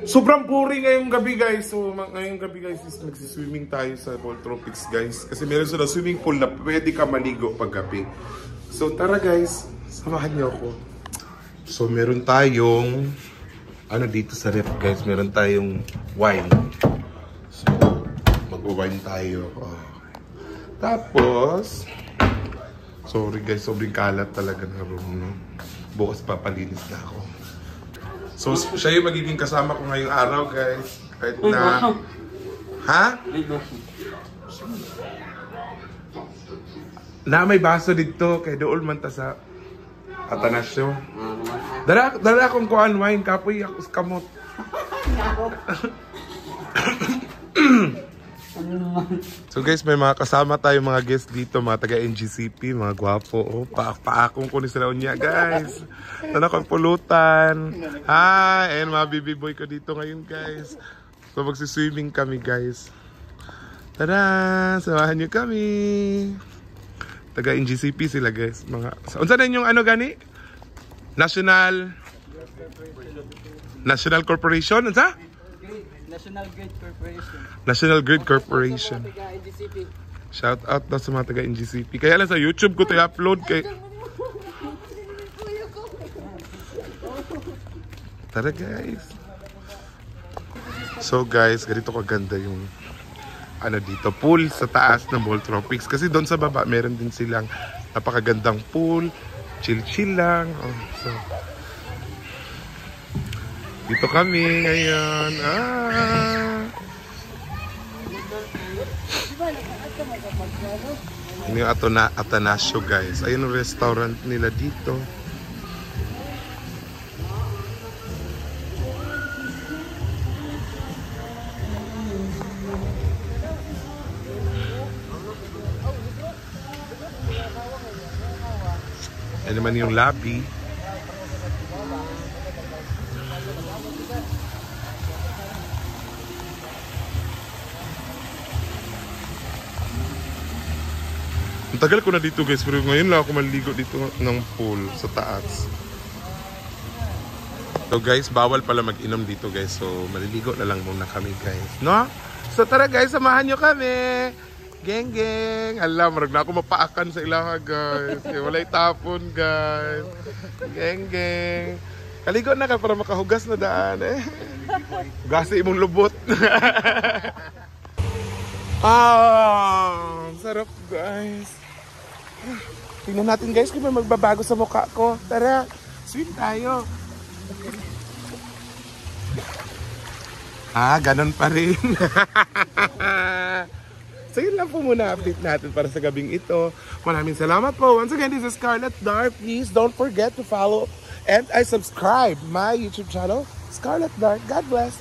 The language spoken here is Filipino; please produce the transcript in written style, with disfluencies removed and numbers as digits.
Sobrang boring ngayong gabi guys. So ngayong gabi guys is nagsiswimming tayo sa Tropics guys. Kasi meron sila swimming pool na pwede ka maligo pag gabi. So tara guys, samahan niyo ako. So meron tayong ano dito sa ref guys, meron tayong wine. So mag-wine tayo. Oh. Tapos sorry guys, sobrang kalat talaga ng room. No? Bukas papalinis na ako. So, siya yung magiging kasama ko ngayong araw, guys. Kahit na... Ha? Na may baso dito, kay dool man ta sa Atanasyo. Dala akong kuhan wine, kapoy ako sa kamot. So guys, may mga kasama tayo mga guests dito, mga taga-NGCP, mga gwapo. Oh, paakong ko ni sila unya, guys. Tana kong pulutan. Hi, and mga baby boy ko dito ngayon, guys. So magsiswimming kami, guys. Tada, samahan nyo kami. Taga-NGCP sila, guys. Unsa na yung ano gani? National Corporation, unsa? National Grid Corporation. National Grid Corporation. Shout out na sa mga taga-NGCP. Kaya lang sa YouTube ko ito i-upload kay... Tara guys. So guys, ganito kaganda yung ano dito, pool sa taas ng Mall Tropics. Kasi doon sa baba, meron din silang napakagandang pool. Chill-chill lang. Oh, so... Dito kami ngayon. Ini yung Atanasyo guys. Ayun ang restaurant nila dito. Yan naman yung lobby. Ang tagal ko na dito guys, pero ngayon lang ako maligo dito ng pool sa taas. So guys, bawal pala mag-inom dito guys. So maliligo na lang muna kami guys, no? So tara guys, samahan nyo kami. Geng geng. Alam, marag na ako mapaakan sa ilaha guys. Walay tapon guys. Geng geng. Kaligo na ka para makahugas na daan eh. Gasi imong lubot. Sarap guys. Tingnan natin guys kung may magbabago sa mukha ko. Tara, swim tayo. Ganon pa rin. So yun lang po muna update natin para sa gabing ito. Maraming salamat po. Once again, this is Scarlett Dar. Please don't forget to follow and subscribe my YouTube channel, Scarlett Dar. God bless.